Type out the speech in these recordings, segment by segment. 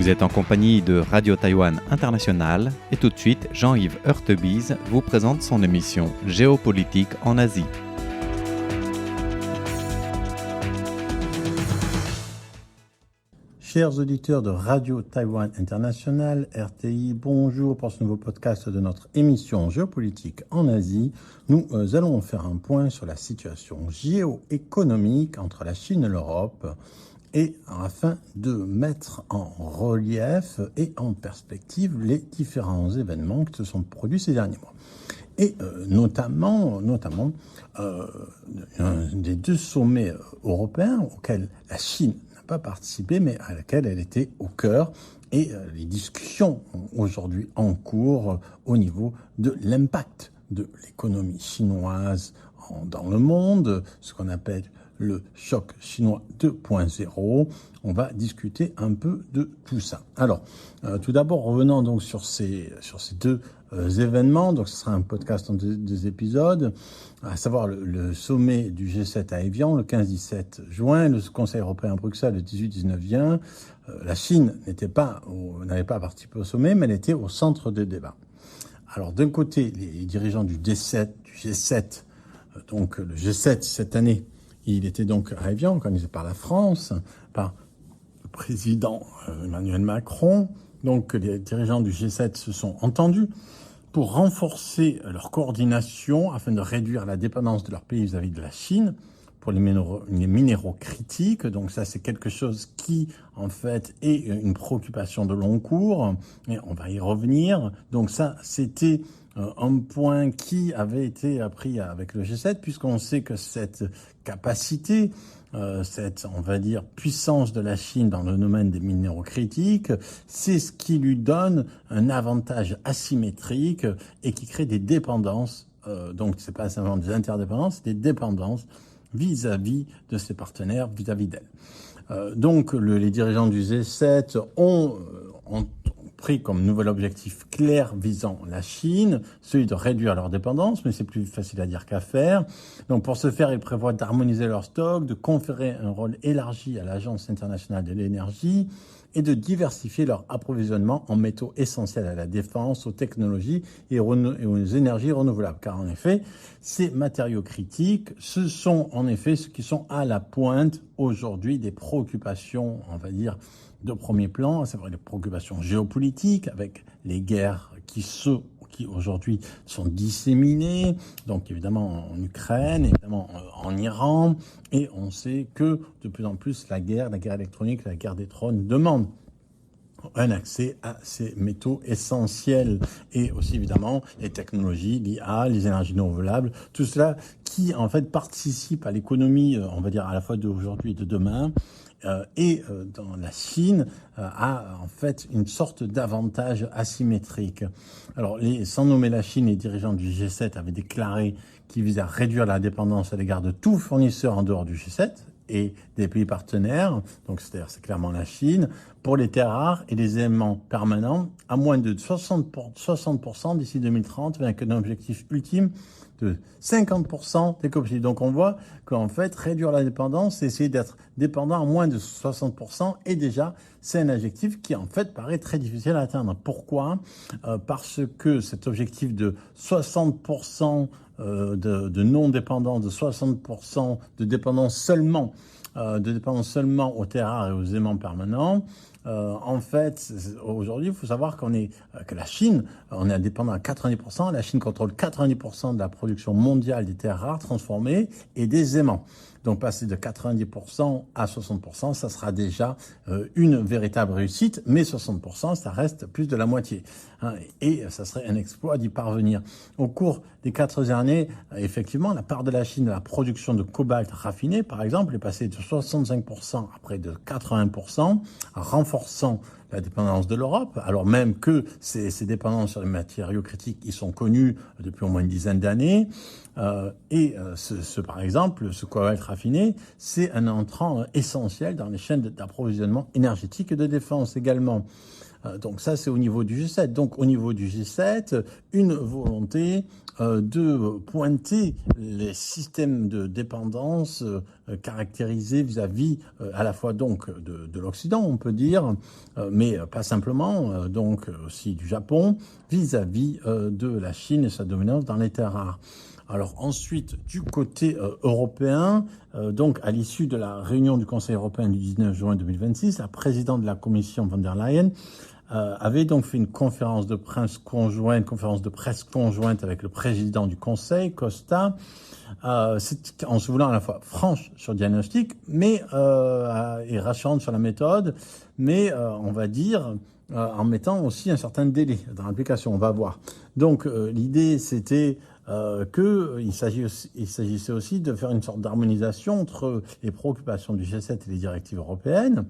Vous êtes en compagnie de Radio Taïwan International et tout de suite, Jean-Yves Heurtebise vous présente son émission Géopolitique en Asie. Chers auditeurs de Radio Taïwan International, RTI, bonjour pour ce nouveau podcast de notre émission Géopolitique en Asie. Nous allons faire un point sur la situation géoéconomique entre la Chine et l'Europe et afin de mettre en relief et en perspective les différents événements qui se sont produits ces derniers mois. Et notamment un des deux sommets européens auxquels la Chine n'a pas participé, mais à laquelle elle était au cœur, et les discussions aujourd'hui en cours au niveau de l'impact de l'économie chinoise dans le monde, ce qu'on appelle le choc chinois 2.0. On va discuter un peu de tout ça. Alors, tout d'abord, revenons donc sur ces deux événements. Donc, ce sera un podcast en deux épisodes, à savoir le sommet du G7 à Évian, le 15-17 juin, le Conseil européen à Bruxelles, le 18-19 juin. La Chine n'avait pas participé au sommet, mais elle était au centre des débats. Alors, d'un côté, les dirigeants du G7, donc le G7 cette année, il était donc à Évian, organisé par la France, par le président Emmanuel Macron. Donc les dirigeants du G7 se sont entendus pour renforcer leur coordination afin de réduire la dépendance de leur pays vis-à-vis de la Chine pour les minéraux critiques. Donc ça, c'est quelque chose qui, en fait, est une préoccupation de long cours. Et on va y revenir. Donc ça, c'était un point qui avait été appris avec le G7, puisqu'on sait que cette capacité, cette, on va dire, puissance de la Chine dans le domaine des minéraux critiques, c'est ce qui lui donne un avantage asymétrique et qui crée des dépendances. Donc, c'est pas simplement des interdépendances, c'est des dépendances vis-à-vis de ses partenaires, vis-à-vis d'elles. Donc, les dirigeants du G7 ont pris comme nouvel objectif clair visant la Chine, celui de réduire leur dépendance, mais c'est plus facile à dire qu'à faire. Donc pour ce faire, ils prévoient d'harmoniser leurs stocks, de conférer un rôle élargi à l'Agence internationale de l'énergie et de diversifier leur approvisionnement en métaux essentiels à la défense, aux technologies et aux énergies renouvelables. Car en effet, ces matériaux critiques, ce sont en effet ceux qui sont à la pointe aujourd'hui des préoccupations, on va dire, de premier plan, c'est vrai, les préoccupations géopolitiques avec les guerres qui aujourd'hui sont disséminées, donc évidemment en Ukraine, évidemment en Iran, et on sait que de plus en plus la guerre électronique, la guerre des drones demande un accès à ces métaux essentiels et aussi évidemment les technologies, l'IA, les énergies renouvelables, tout cela qui en fait participe à l'économie, on va dire à la fois d'aujourd'hui et de demain. Dans la Chine a en fait une sorte d'avantage asymétrique. Alors, sans nommer la Chine, les dirigeants du G7 avaient déclaré qu'ils visaient à réduire la dépendance à l'égard de tout fournisseur en dehors du G7 et des pays partenaires, donc c'est clairement la Chine, pour les terres rares et les éléments permanents à moins de 60% d'ici 2030, avec un objectif ultime de 50% des copies. Donc on voit qu'en fait, réduire la dépendance, c'est essayer d'être dépendant à moins de 60%, et déjà, c'est un objectif qui en fait paraît très difficile à atteindre. Pourquoi ? Parce que cet objectif de 60% de non-dépendance, de 60% de dépendance seulement aux terres rares et aux aimants permanents. En fait, aujourd'hui, il faut savoir que la Chine, on est indépendant à 90%. La Chine contrôle 90% de la production mondiale des terres rares transformées et des aimants. Donc, passer de 90% à 60%, ça sera déjà une véritable réussite, mais 60%, ça reste plus de la moitié. Et ça serait un exploit d'y parvenir. Au cours des 4 années, effectivement, la part de la Chine de la production de cobalt raffiné, par exemple, est passée de 65% à près de 80%, renforçant la dépendance de l'Europe, alors même que ces dépendances sur les matériaux critiques, ils sont connus depuis au moins une dizaine d'années. Par exemple, ce cobalt raffiné, c'est un entrant essentiel dans les chaînes d'approvisionnement énergétique et de défense également. Donc ça, c'est au niveau du G7. Donc au niveau du G7, une volonté de pointer les systèmes de dépendance caractérisés vis-à-vis à la fois donc de l'Occident, on peut dire, mais pas simplement, donc aussi du Japon, vis-à-vis de la Chine et sa dominance dans les terres rares. Alors ensuite, du côté européen, donc à l'issue de la réunion du Conseil européen du 19 juin 2026, la présidente de la Commission von der Leyen avait donc fait une conférence de presse conjointe avec le président du Conseil, Costa, en se voulant à la fois franche sur le diagnostic, mais et rassurante sur la méthode, mais on va dire en mettant aussi un certain délai dans l'application. On va voir. Donc l'idée c'était qu'il s'agissait aussi de faire une sorte d'harmonisation entre les préoccupations du G7 et les directives européennes.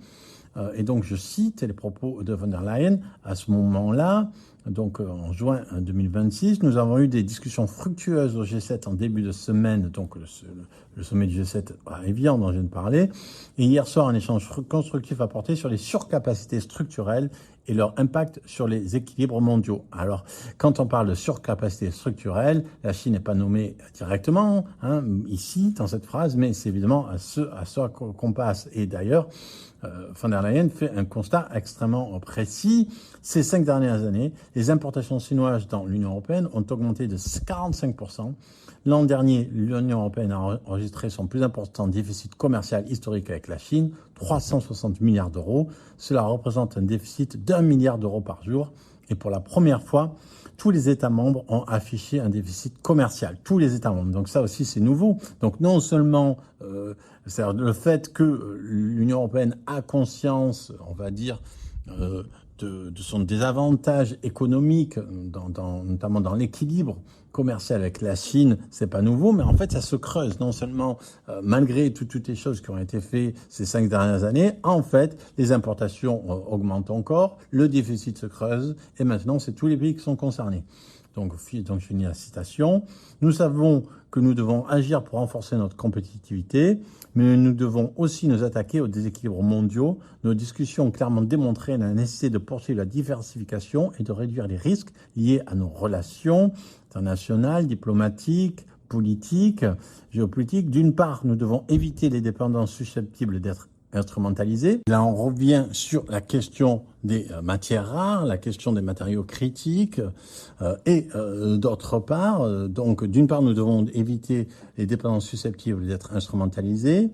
Et donc, je cite les propos de von der Leyen à ce moment-là. Donc, en juin 2026, nous avons eu des discussions fructueuses au G7 en début de semaine. Donc, le sommet du G7 à Évian dont je viens de parler. Et hier soir, un échange constructif a porté sur les surcapacités structurelles et leur impact sur les équilibres mondiaux. Alors, quand on parle de surcapacité structurelle, la Chine n'est pas nommée directement ici, dans cette phrase, mais c'est évidemment à ce qu'on passe. Et d'ailleurs, von der Leyen fait un constat extrêmement précis. Ces 5 dernières années, les importations chinoises dans l'Union européenne ont augmenté de 45%. L'an dernier, l'Union européenne a enregistré son plus important déficit commercial historique avec la Chine, 360 milliards d'euros. Cela représente un déficit d'1 milliard d'euros par jour. Et pour la première fois, tous les États membres ont affiché un déficit commercial. Tous les États membres. Donc ça aussi, c'est nouveau. Donc non seulement c'est-à-dire le fait que l'Union européenne a conscience, on va dire, de son désavantage économique, notamment dans l'équilibre commercial avec la Chine, c'est pas nouveau, mais en fait ça se creuse. Non seulement malgré toutes les choses qui ont été faites ces 5 dernières années, en fait les importations augmentent encore, le déficit se creuse, et maintenant c'est tous les pays qui sont concernés. Donc je finis la citation. Nous savons que nous devons agir pour renforcer notre compétitivité, mais nous devons aussi nous attaquer aux déséquilibres mondiaux. Nos discussions ont clairement démontré la nécessité de poursuivre la diversification et de réduire les risques liés à nos relations internationales, diplomatiques, politiques, géopolitiques. D'une part, nous devons éviter les dépendances susceptibles d'être instrumentalisées. Là, on revient sur la question des matières rares, la question des matériaux critiques, et d'autre part, donc d'une part, nous devons éviter les dépendances susceptibles d'être instrumentalisées,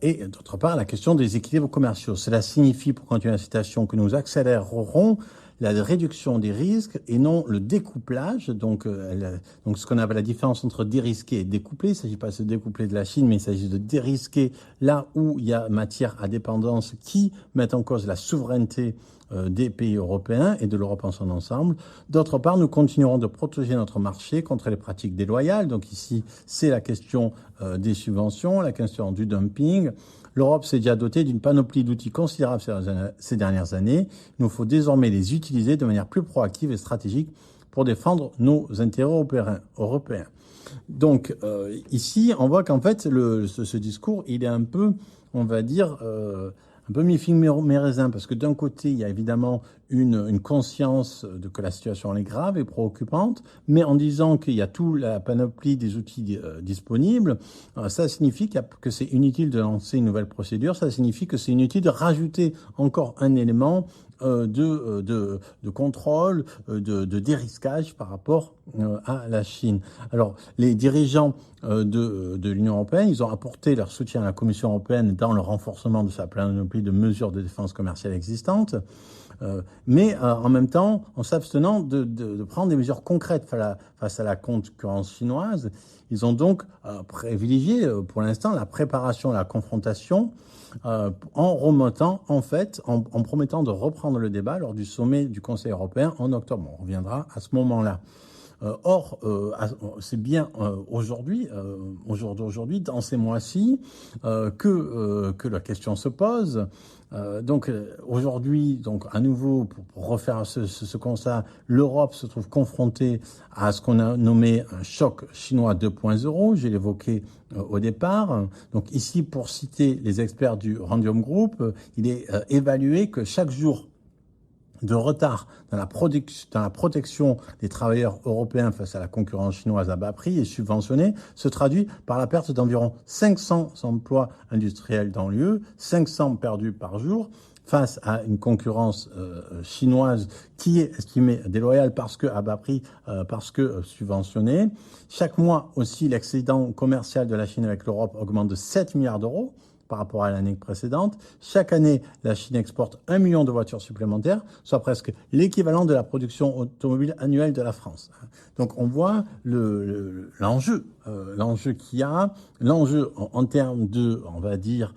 et d'autre part, la question des équilibres commerciaux. Cela signifie, pour continuer la citation, que nous accélérerons la réduction des risques et non le découplage. Donc ce qu'on appelle la différence entre dérisquer et découpler. Il ne s'agit pas de se découpler de la Chine, mais il s'agit de dérisquer là où il y a matière à dépendance qui met en cause la souveraineté des pays européens et de l'Europe en son ensemble. D'autre part, nous continuerons de protéger notre marché contre les pratiques déloyales. Donc ici, c'est la question des subventions, la question du dumping. L'Europe s'est déjà dotée d'une panoplie d'outils considérables ces dernières années. Il nous faut désormais les utiliser de manière plus proactive et stratégique pour défendre nos intérêts européens. Donc ici, on voit qu'en fait, ce discours, il est un peu, on va dire, un peu mi-figue mi-raisin, parce que d'un côté, il y a évidemment une conscience de que la situation est grave et préoccupante, mais en disant qu'il y a toute la panoplie des outils disponibles, ça signifie que c'est inutile de lancer une nouvelle procédure, ça signifie que c'est inutile de rajouter encore un élément de contrôle, de dérisquage par rapport à la Chine. Alors, les dirigeants de l'Union européenne, ils ont apporté leur soutien à la Commission européenne dans le renforcement de sa panoplie de mesures de défense commerciale existantes, mais en même temps, en s'abstenant de prendre des mesures concrètes face à la concurrence chinoise. Ils ont donc privilégié, pour l'instant, la préparation à la confrontation, en remontant, en fait, en promettant de reprendre le débat lors du sommet du Conseil européen en octobre. On reviendra à ce moment-là. Or, c'est bien aujourd'hui, dans ces mois-ci, que la question se pose. Donc aujourd'hui, donc à nouveau, pour refaire ce constat, l'Europe se trouve confrontée à ce qu'on a nommé un choc chinois 2.0. J'ai l'évoqué au départ. Donc ici, pour citer les experts du Radium Group, il est évalué que chaque jour de retard dans la protection des travailleurs européens face à la concurrence chinoise à bas prix et subventionnée se traduit par la perte d'environ 500 emplois industriels dans l'UE, 500 perdus par jour, face à une concurrence chinoise qui est estimée déloyale parce que à bas prix, parce que subventionnée. Chaque mois aussi, l'excédent commercial de la Chine avec l'Europe augmente de 7 milliards d'euros par rapport à l'année précédente. Chaque année, la Chine exporte 1 million de voitures supplémentaires, soit presque l'équivalent de la production automobile annuelle de la France. Donc on voit l'enjeu qu'il y a, l'enjeu en termes de, on va dire,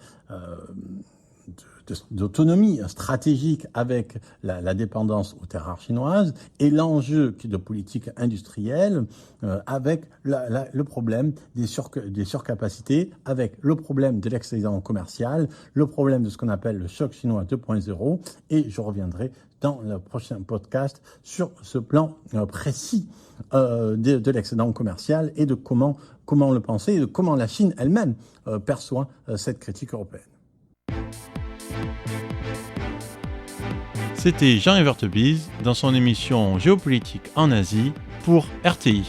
d'autonomie stratégique avec la dépendance aux terres rares chinoises et l'enjeu de politique industrielle avec le problème des surcapacités, avec le problème de l'excédent commercial, le problème de ce qu'on appelle le choc chinois 2.0 et je reviendrai dans le prochain podcast sur ce plan précis de l'excédent commercial et de comment le penser et de comment la Chine elle-même perçoit cette critique européenne. C'était Jean-Yves Heurtebise dans son émission Géopolitique en Asie pour RTI.